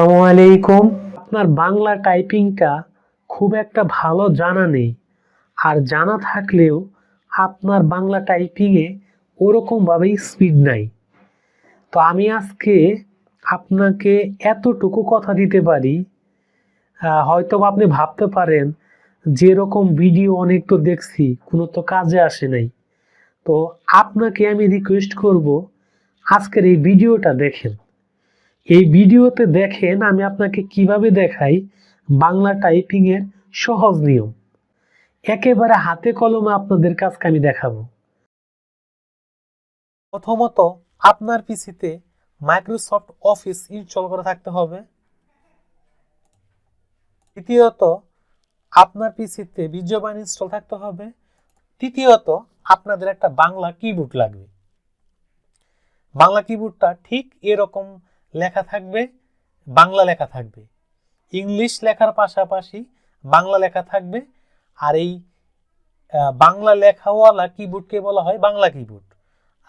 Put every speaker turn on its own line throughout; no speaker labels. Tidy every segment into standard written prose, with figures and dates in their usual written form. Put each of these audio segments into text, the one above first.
আসসালামু আলাইকুম। আপনার বাংলা টাইপিংটা খুব একটা ভালো জানা নেই, আর জানা থাকলেও আপনার বাংলা টাইপিংয়ে ওরকমভাবেই স্পিড নাই। তো আমি আজকে আপনাকে এতটুকু কথা দিতে পারি, হয়তো আপনি ভাবতে পারেন যেরকম ভিডিও অনেক তো দেখছি, কোনো তো কাজে আসে নাই। তো আপনাকে আমি রিকোয়েস্ট করব, আজকের এই ভিডিওটা দেখেন। এই ভিডিওতে দেখেন আমি আপনাকে কিভাবে দেখাই বাংলা টাইপিং এর সহজ নিয়ম। একেবারে হাতে কলমে আপনাদের কাছে আমি দেখাবো। প্রথমত আপনার পিসিতে মাইক্রোসফট অফিস ইনস্টল করা থাকতে হবে। দ্বিতীয়ত আপনার পিসিতে বিজয় ইনস্টল থাকতে হবে। তৃতীয়ত আপনাদের একটা বাংলা কিবোর্ড লাগবে। বাংলা কিবোর্ডটা ঠিক এরকম লেখা থাকবে, বাংলা লেখা থাকবে, ইংলিশ লেখার পাশাপাশি বাংলা লেখা থাকবে। আর এই বাংলা লেখাওয়ালা কিবোর্ডকে বলা হয় বাংলা কিবোর্ড।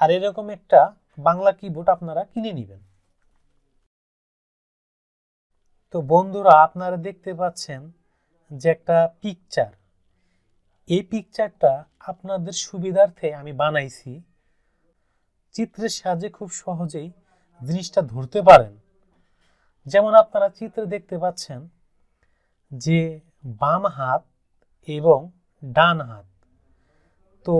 আর এরকম একটা বাংলা কিবোর্ড আপনারা কিনে নেবেন। তো বন্ধুরা, আপনারা দেখতে পাচ্ছেন যে একটা পিকচার, এই পিকচারটা আপনাদের সুবিধার্থে আমি বানাইছি। চিত্রের সাহায্যে খুব সহজেই জিনিসটা ধরতে পারেন। যেমন আপনারা চিত্রে দেখতে পাচ্ছেন যে বাম হাত এবং ডান হাত। তো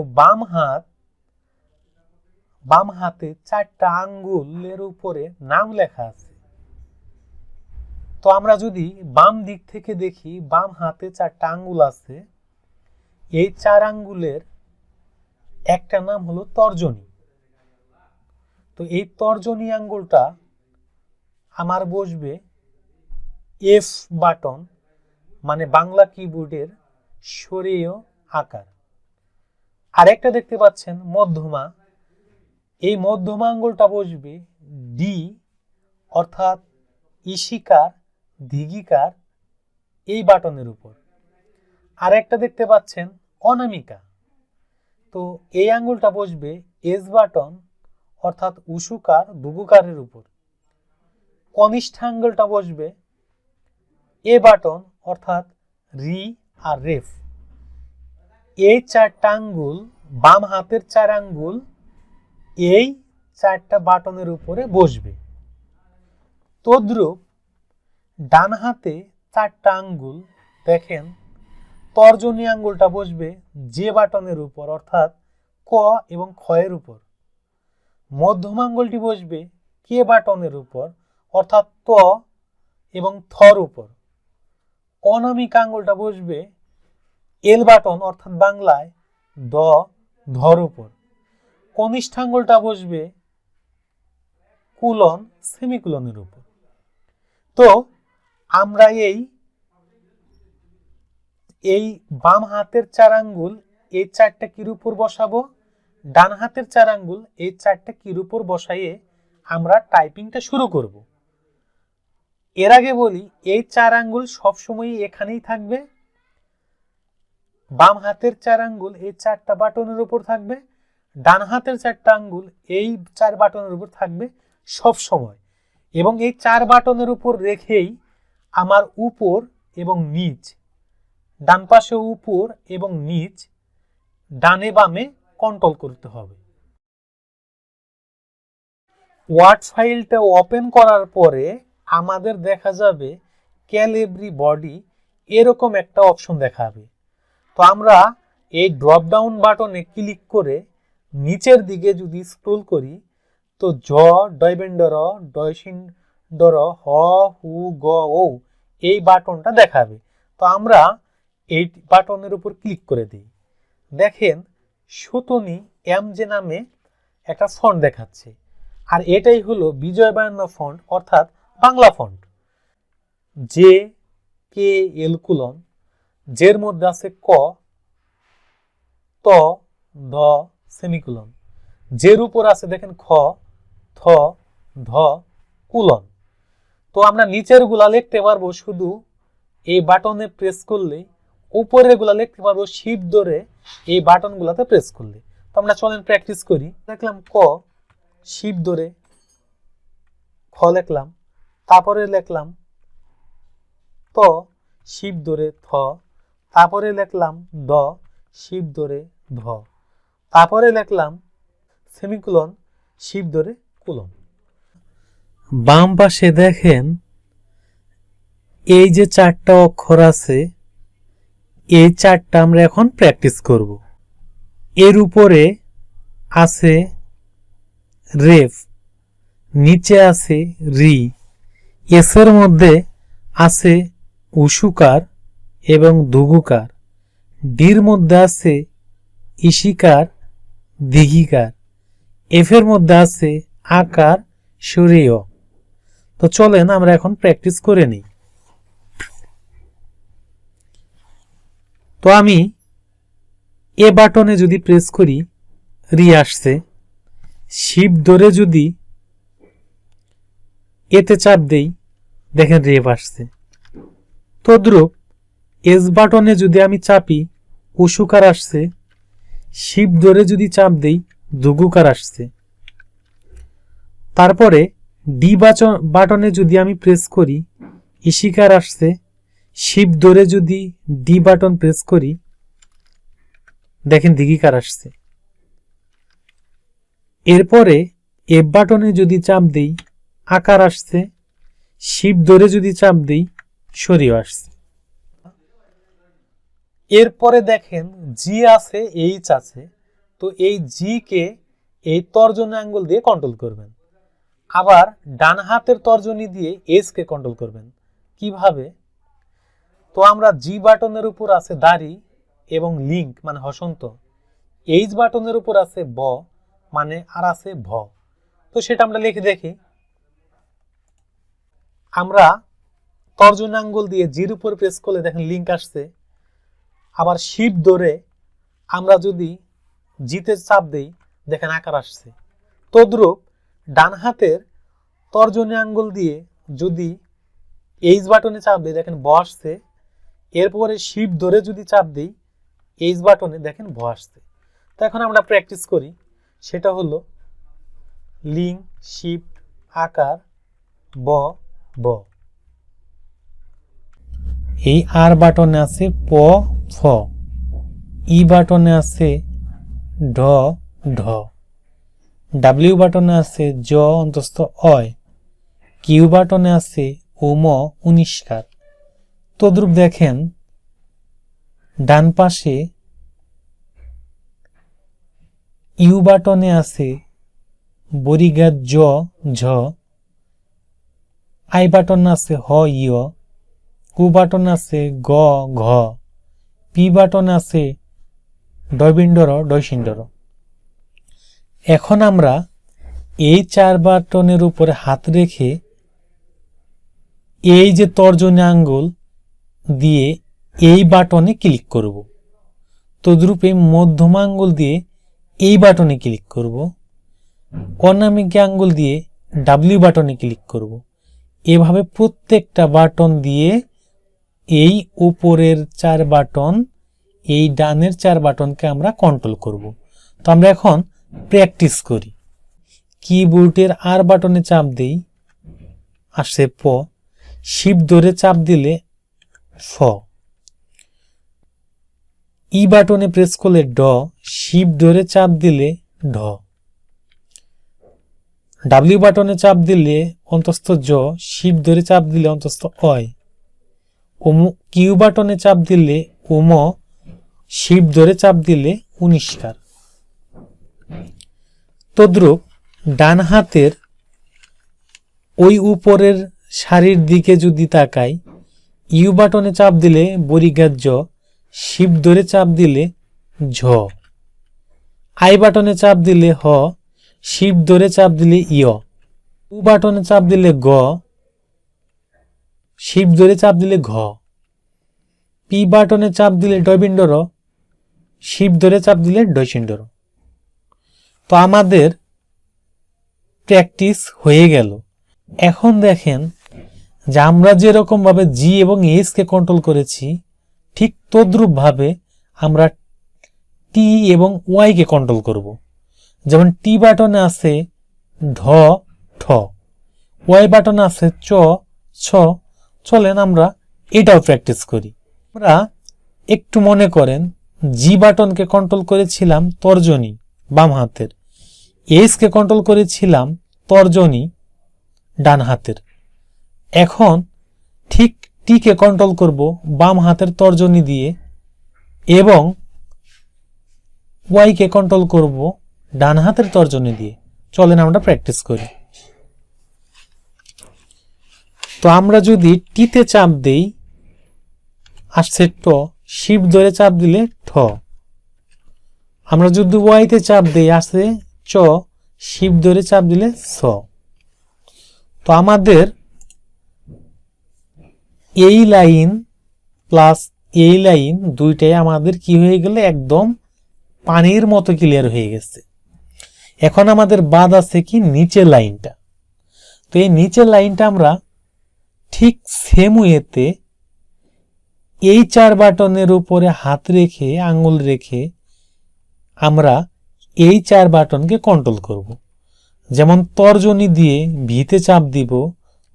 বাম হাতে 4টা আঙ্গুলের উপরে নাম লেখা আছে। তো আমরা যদি বাম দিক থেকে দেখি, বাম হাতে 4টা আঙ্গুল আছে। এই 4 আঙ্গুলের একটা নাম হলো তর্জনী। তো এই তর্জনী আঙ্গুলটা আমার বসবে এফ বাটন, মানে বাংলা কিবোর্ডের সরিয় আকার। আরেকটা দেখতে পাচ্ছেন মধ্যমা, এই মধ্যমা আঙ্গুলটা বসবে ডি, অর্থাৎ ইশিকার দীঘিকার এই বাটনের উপর। আর একটা দেখতে পাচ্ছেন অনামিকা, তো এই আঙ্গুলটা বসবে এস বাটন, অর্থাৎ উষুকার দুগুকারের উপর। কনিষ্ঠ আঙ্গুলটা বসবে এ বাটন, অর্থাৎ রি আর রেফ। এই 4টা আঙ্গুল, বাম হাতের 4 আঙ্গুল এই 4টা বাটনের উপরে বসবে। তদ্রূপ ডান হাতে 4টা আঙ্গুল দেখেন, তর্জনী আঙ্গুলটা বসবে যে বাটনের উপর, অর্থাৎ ক এবং খ এর উপর। মধ্যম আঙ্গুলটি বসবে কে বাটনের উপর, অর্থাৎ ত এবং থর উপর। অনামিকা আঙ্গুলটা বসবে এল বাটন, অর্থাৎ বাংলায় দ ধর উপর। কনিষ্ঠ আঙ্গুলটা বসবে কুলন সেমিকুলনের উপর। তো আমরা এই বাম হাতের 4 আঙ্গুল এই 4টা কির উপর বসাবো, ডান হাতের 4 আঙ্গুল এই 4টা কির উপর বসাইয়ে আমরা টাইপিংটা শুরু করব। এর আগে বলি, এই 4 আঙ্গুল সবসময় এখানেই থাকবে। বাম হাতের 4 আঙ্গুল এই 4টা বাটনের উপর থাকবে, ডান হাতের 4টা আঙ্গুল এই 4 বাটনের উপর থাকবে সব সময়। এবং এই 4 বাটনের উপর রেখেই আমার উপর এবং নিচ, ডান পাশে উপর এবং নিচ, ডানে বামে কন্ট্রোল করতে হবে। ওয়ার্ড ফাইলটা ওপেন করার পরে আমাদের দেখা যাবে ক্যালিব্রি বডি, এরকম একটা অপশন দেখাবে। তো আমরা এই ড্রপ ডাউন বাটনে ক্লিক করে নিচের দিকে যদি স্ক্রল করি, তো জ ডয়বেন্ডর ডয়সিন্ডর হ হু গ ও এই বাটনটা দেখাবে। তো আমরা এই বাটনের উপর ক্লিক করে দিই। দেখেন সুতনি এম যে নামে একটা ফন্ট দেখাচ্ছে, আর এটাই হলো বিজয় বায়ান্ন ফন্ট, অর্থাৎ বাংলা ফন্ট। জে কে এল কুলন, জের মধ্যে আছে ক, ত, ধ সেমিকুলন, জের উপর আছে দেখেন খ, থ, ধ, কুলন। তো আমরা নিচের গুলা লিখতে পারবো শুধু এই বাটনে প্রেস করলে, উপরের গুলা লিখতে পারবো শিফট ধরে এই বাটন গুলাতে প্রেস করলে। তো আমরা চলেন প্র্যাকটিস করি। দেখলাম ক, শিফট ধরে খ লিখলাম, তারপরে লিখলাম ত শিপ ধরে থ, তারপরে লিখলাম দ শিপ ধরে ধ, তারপরে লিখলাম সেমিকোলন শিপ ধরে কোলন। বাম পাশে দেখেন এই যে 4টা অক্ষর আছে, এই 4টা আমরা এখন প্র্যাকটিস করব। এর উপরে আছে রেফ, নিচে আছে রি, এসের মধ্যে আছে উসুকার এবং দুগুকার, ডির মধ্যে আছে ইশিকার দিঘিকার, এফের মধ্যে আছে আকার সরিয়। তো চলেন আমরা এখন প্র্যাকটিস করে নিই। তো আমি এ বাটনে যদি প্রেস করি রি আসছে, শিপ ধরে যদি এতে চাপ দেই দেখেন রেফ আসছে। তদ্রূপ এস বাটনে যদি আমি চাপি উসুকার আসছে, শিপ ধরে যদি চাপ দেই দুগুকার আসছে। তারপরে ডি বাটনে যদি আমি প্রেস করি ইশিকার আসছে, শিপ ধরে যদি ডি বাটন প্রেস করি দেখেন দিঘিকার আসছে। এরপরে এফ বাটনে যদি চাপ দেই আকার আসছে, শিপ ধরে যদি চাপ দেই সরিয়ে আসছে। এরপরে দেখেন জি আছে এইচ আছে, তো এই জি কে এই তর্জনী আঙ্গুল দিয়ে কন্ট্রোল করবেন, আবার ডান হাতের তর্জনী দিয়ে এস কে কন্ট্রোল করবেন। কিভাবে? তো আমরা জি বাটনের উপর আছে দাড়ি এবং লিঙ্ক মানে হসন্ত, এইচ বাটনের উপর আছে ব মানে আর আছে ভ। তো সেটা আমরা লিখে দেখি। আমরা তর্জনী আঙ্গুল দিয়ে জির উপর প্রেস করলে দেখেন লিঙ্ক আসছে, আবার শিপ ধরে আমরা যদি জিতে চাপ দেই দেখেন আকার আসছে। তদ্রূপ ডান হাতের তর্জনী আঙ্গুল দিয়ে যদি এইচ বাটনে চাপ দিই দেখেন ব আসছে, এরপরে শিপ ধরে যদি চাপ দিই এইচ বাটনে দেখেন ভ আসছে। তো এখন আমরা প্র্যাকটিস করি, সেটা হলো লিঙ্ক শিপ আকার ব ব। এই আর বাটনে আছে প ফ, ই বাটনে আছে ঢ ঢ, ডাব্লিউ বাটনে আছে জ অন্তস্থ অয়, কিউ বাটনে আছে ওম উনিষ্কার। তদ্রূপ দেখেন ডান পাশে ইউ বাটনে আছে বরিগাত জ ঝ, আই বাটনে আছে হ ইয়, কু বাটনে আছে গ ঘ, পি বাটনে আছে ডয়বিন্ডর ডয়সিন্ডর। এখন আমরা এই 4 বাটনের উপরে হাত রেখে এই যে তর্জনী আঙ্গুল দিয়ে এই বাটনে ক্লিক করব। তদ্রূপ এই মধ্যম আঙ্গুল দিয়ে এই বাটনে ক্লিক করব, অনামিকা আঙ্গুল দিয়ে ডাব্লিউ বাটনে ক্লিক করব। এভাবে প্রত্যেকটা বাটন দিয়ে এই উপরের 4 বাটন এই ডানের 4 বাটনকে আমরা কন্ট্রোল করব। তো আমরা এখন প্র্যাকটিস করি। কিবোর্ডের আর বাটনে চাপ দেই আসে প, শিপ ধরে চাপ দিলে ফ, ই বাটনে প্রেস করলে ড, শিপ ধরে চাপ দিলে ঢ, ডাব্লিউ বাটনে চাপ দিলে অন্তস্থ জ, শিপ ধরে চাপ দিলে অন্তস্থ অয়, কিউ বাটনে চাপ দিলে ওম, শিপ ধরে চাপ দিলে উনিষ্কার। তদ্রূপ ডান হাতের ওই উপরের সারির দিকে যদি তাকাই, ইউ বাটনে চাপ দিলে বরিগাত জ, শিপ ধরে চাপ দিলে ঝ, আই বাটনে চাপ দিলে হ, শিপ ধরে চাপ দিলে ইয়, উ বাটনে চাপ দিলে গ, শিপ ধরে চাপ দিলে ঘ, পি বাটনে চাপ দিলে ডয়বিন্ডর, শিপ ধরে চাপ দিলে ডয়সিন্ডর। তো আমাদের প্র্যাকটিস হয়ে গেল। এখন দেখেন যে আমরা যেরকম ভাবে জি এবং এইচ কে কন্ট্রোল করেছি, ঠিক তদ্রূপ ভাবে আমরা টি এবং ওয়াই কে কন্ট্রোল করব। যেমন টি বাটনে আছে ঢ ঠ, ওয়াই বাটনে আছে চ ছ। চলেন আমরা এটাও প্র্যাকটিস করি। আমরা একটু মনে করেন জি বাটনকে কন্ট্রোল করেছিলাম তর্জনী বাম হাতের, এস কে কন্ট্রোল করেছিলাম তর্জনী ডান হাতের। এখন ঠিক টি কে কন্ট্রোল করব বাম হাতের তর্জনী দিয়ে এবং ওয়াই কে কন্ট্রোল করব ডান হাতের তর্জনী দিয়ে। চলেন আমরা প্র্যাকটিস করি। তো আমরা যদি টিতে চাপ দেই আসছে ট, শিফট ধরে চাপ দিলে ঠ। আমরা যদি ওয়াইতে চাপ দেই আসছে চ, শিফট ধরে চাপ দিলে স। তো আমাদের এই লাইন প্লাস এই লাইন দুইটাই আমাদের কি হয়ে গেল, একদম পানির মতো ক্লিয়ার হয়ে গেছে। এখন আমাদের বাদ আছে কি নিচের লাইনটা। তো এই নিচের লাইনটা আমরা ঠিক সেম ওয়েতে এই 4 বাটনের উপরে হাত রেখে আঙ্গুল রেখে আমরা এই 4 বাটনকে কন্ট্রোল করব। যেমন তর্জনী দিয়ে ভিতে চাপ দিব,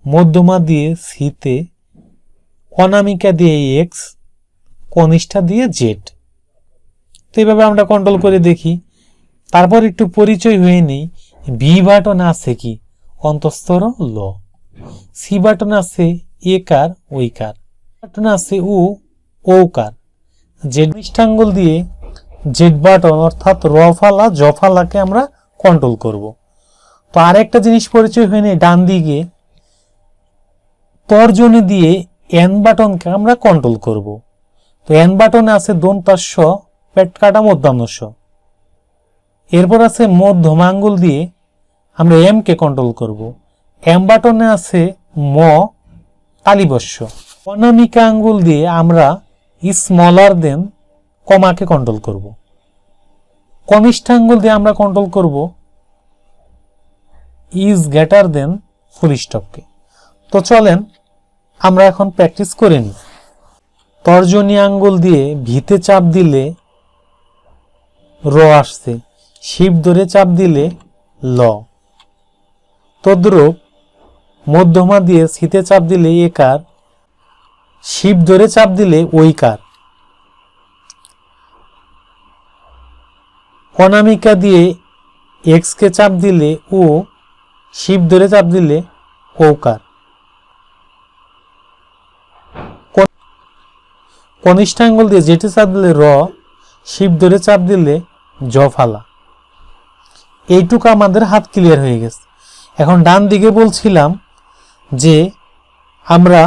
মধ্যমা দিয়ে সিতে, অনামিকা দিয়ে এক্স, কনিষ্ঠা দিয়ে জেড। তো এইভাবে আমরা কন্ট্রোল করে দেখি। তারপর একটু পরিচয় হয়ে নেই। বি বাটন আছে কি অন্তঃস্থর ল, সি বাটন আছে একার ওইকার, বাটন আছে উ ওকার, জেড পৃষ্ঠাঙ্গুল দিয়ে জেড বাটন অর্থাৎ রফালা জফালাকে আমরা কন্ট্রোল করব। তো আরেকটা জিনিস পরিচয় হয়ে নেই, ডান দিকে তর্জনী দিয়ে এন বাটনকে আমরা কন্ট্রোল করব। তো এন বাটনে আছে দন্তাস্য, পেট কাটা, মধ্যাহ্নস্য। এরপর আছে মধ্যমাঙ্গুল দিয়ে আমরা এম কে কন্ট্রোল করব। এম বাটনে আছে ম, তালিবস্য। অনামিকা আঙ্গুল দিয়ে আমরা স্মলার দেন কমাকে কন্ট্রোল করব। কনিষ্ঠ আঙ্গুল দিয়ে আমরা কন্ট্রোল করব ইজ গ্রেটার দেন ফুল স্টপকে। তো চলেন আমরা এখন প্র্যাকটিস করে নিই। তর্জনী আঙ্গুল দিয়ে ভিতে চাপ দিলে র আসছে, শিফট ধরে চাপ দিলে ল। তদ্রূপ মধ্যমা দিয়ে সিতে চাপ দিলে একার, শিফট ধরে চাপ দিলে ওইকার। অনামিকা দিয়ে এক্স কে চাপ দিলে ও, শিফট ধরে চাপ দিলে ওকার। কনিষ্ঠ আঙ্গুল দিয়ে যেটি চাপ দিলে র, শিফট ধরে চাপ দিলে জফালা। এইটুকু আমাদের হাত ক্লিয়ার হয়ে গেছে। এখন ডান দিকে বলছিলাম যে আমরা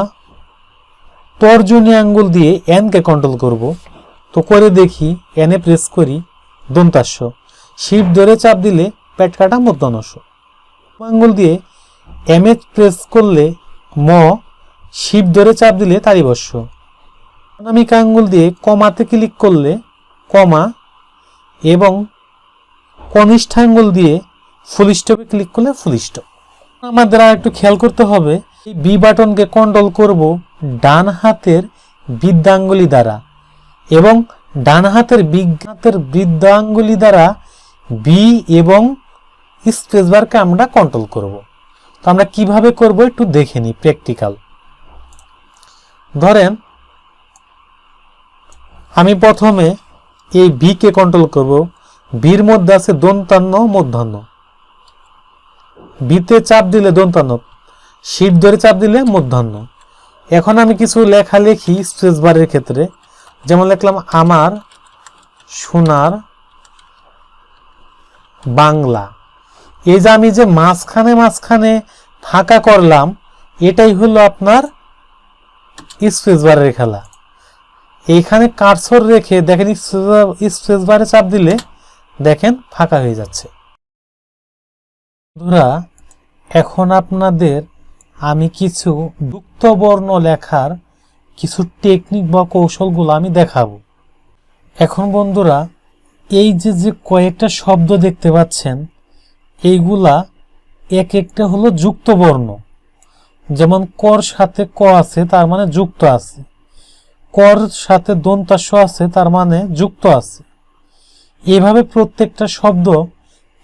তর্জনী আঙ্গুল দিয়ে এন কে কন্ট্রোল করব। তো করে দেখি, এনে প্রেস করি দন্তাস্য, শিফট ধরে চাপ দিলে পেট কাটা, মধ্যাহ্নস্য। আঙ্গুল দিয়ে এম এ প্রেস করলে ম, শিফট ধরে চাপ দিলে তালিবস্য। অনামিকা আঙ্গুল দিয়ে কমাতে ক্লিক করলে কমা এবং কনিষ্ঠ আঙ্গুল দিয়ে ফুল স্টপে ক্লিক করলে ফুল স্টপ। আমাদের আর একটু খেয়াল করতে হবে, এই বি বাটনকে কন্ট্রোল করব ডান হাতের বৃদ্ধাঙ্গুলি দ্বারা এবং ডান হাতের বৃদ্ধাঙ্গুলি দ্বারা বি এবং স্পেস বারকে আমরা কন্ট্রোল করব। তো আমরা কিভাবে করব একটু দেখে নিই প্র্যাকটিক্যাল। ধরেন আমি প্রথমে এই বি কে কন্ট্রোল করব। বির মধ্যে আছে দন্তান্ন, মধ্যাহ্ন। বিতে চাপ দিলে দন্তান্ন, শিফট ধরে চাপ দিলে মধ্যাহ্ন। এখন আমি কিছু লেখা লিখি স্পেস বারের ক্ষেত্রে, যেমন লিখলাম আমার সোনার বাংলা। এই যে আমি যে মাঝখানে মাঝখানে ফাঁকা করলাম, এটাই হলো আপনার স্পেস বারের খেলা। এইখানে কার্সর রেখে দেখেন স্পেস বারে চাপ দিলে দেখেন ফাঁকা হয়ে যাচ্ছে। বন্ধুরা, এখন আপনাদের আমি কিছু যুক্ত বর্ণ লেখার কিছু টেকনিক বা কৌশলগুলো আমি দেখাবো। এখন বন্ধুরা, এই যে কয়েকটা শব্দ দেখতে পাচ্ছেন, এইগুলা এক একটা হলো যুক্ত বর্ণ। যেমন কর সাথে ক আছে, তার মানে যুক্ত আছে। কর সাথে দন্তাস্য আছে, তার মানে যুক্ত আছে। এভাবে প্রত্যেকটা শব্দ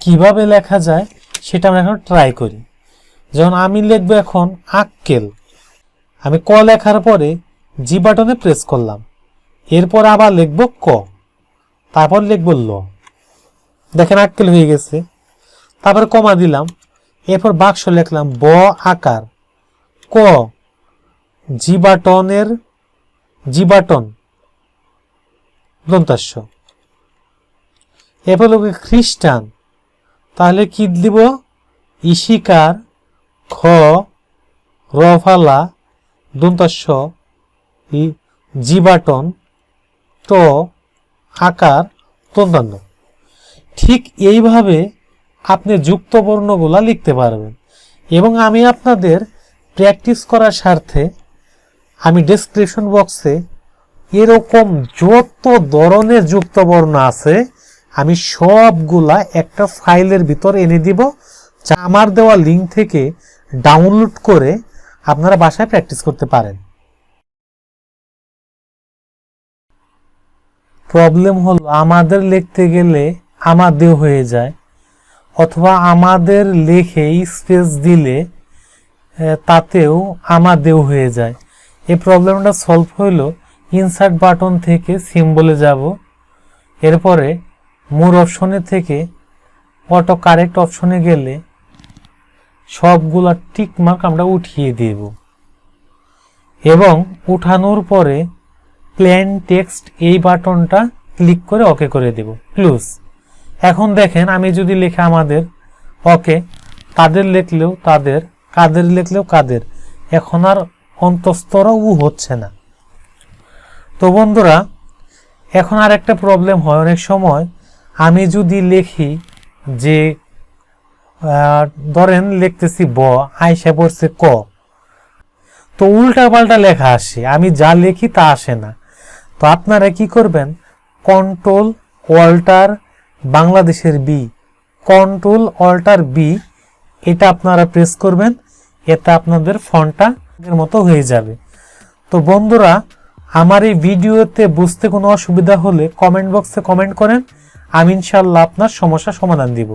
কিভাবে লেখা যায় সেটা আমরা এখন ট্রাই করি। যেমন আমি লিখব এখন আক্কেল। আমি ক লেখার পরে জি বাটনে প্রেস করলাম, এরপর আবার লিখব ক, তারপর লিখব ল। দেখেন আক্কেল হয়ে গেছে। তারপর কমা দিলাম, এরপর বাক্স লিখলাম ব আকার ক, জি বাটনের জি বাটন দন্তাস্য। এরপর লোক খ্রিস্টান, তাহলে কি দিব ইশিকার খ রফালা দন্তাস্য জি বাটন ট আকার দন্তান্ন। ঠিক এইভাবে আপনি যুক্ত বর্ণগুলা লিখতে পারবেন। এবং আমি আপনাদের প্র্যাকটিস করার স্বার্থে আমি ডেসক্রিপশন বক্সে এরকম যত ধরনের যুক্ত বর্ণ আছে আমি সবগুলা একটা ফাইলের ভিতর এনে দিব, যা আমার দেওয়া লিঙ্ক থেকে ডাউনলোড করে আপনারা বাসায় প্র্যাকটিস করতে পারেন। প্রবলেম হলো আমাদের লিখতে গেলে আমাদের হয়ে যায়, অথবা আমাদের লিখে স্পেস দিলে তাতেও আমাদেও হয়ে যায়। এই প্রবলেমটা সলভ হইল ইনসার্ট বাটন থেকে সিম্বলে যাব, এরপরে মোর অপশনে থেকে অটো কারেক্ট অপশনে গেলে সবগুলা টিক মার্ক আমরা উঠিয়ে দেব এবং উঠানোর পরে প্লেন টেক্সট এই বাটনটা ক্লিক করে ওকে করে দেব, ক্লোজ। এখন দেখেন আমি যদি লিখে আমাদের ওকে, তাদের লিখলেও তাদের, কাদের লিখলেও কাদের, এখন আর অন্তঃস্থরা উ হচ্ছে না। তো বন্ধুরা, এখন আর একটা প্রবলেম হয়, অনেক সময় আমি যদি লিখি যে ধরেন লিখতেছি ব, আইসা পড়ছে ক, তো উল্টা পাল্টা লেখা আসে, আমি যা লিখি তা আসে না। তো আপনারা কি করবেন, কন্ট্রোল অল্টার বাংলাদেশের বি, কন্ট্রোল অল্টার বি, এটা আপনারা প্রেস করবেন, এতে আপনাদের ফন্টটা এর মতো হয়ে যাবে। তো বন্ধুরা, আমার এই ভিডিওতে বুঝতে কোনো অসুবিধা হলে কমেন্ট বক্সে কমেন্ট করেন, আমি ইনশাআল্লাহ আপনার সমস্যার সমাধান দিব।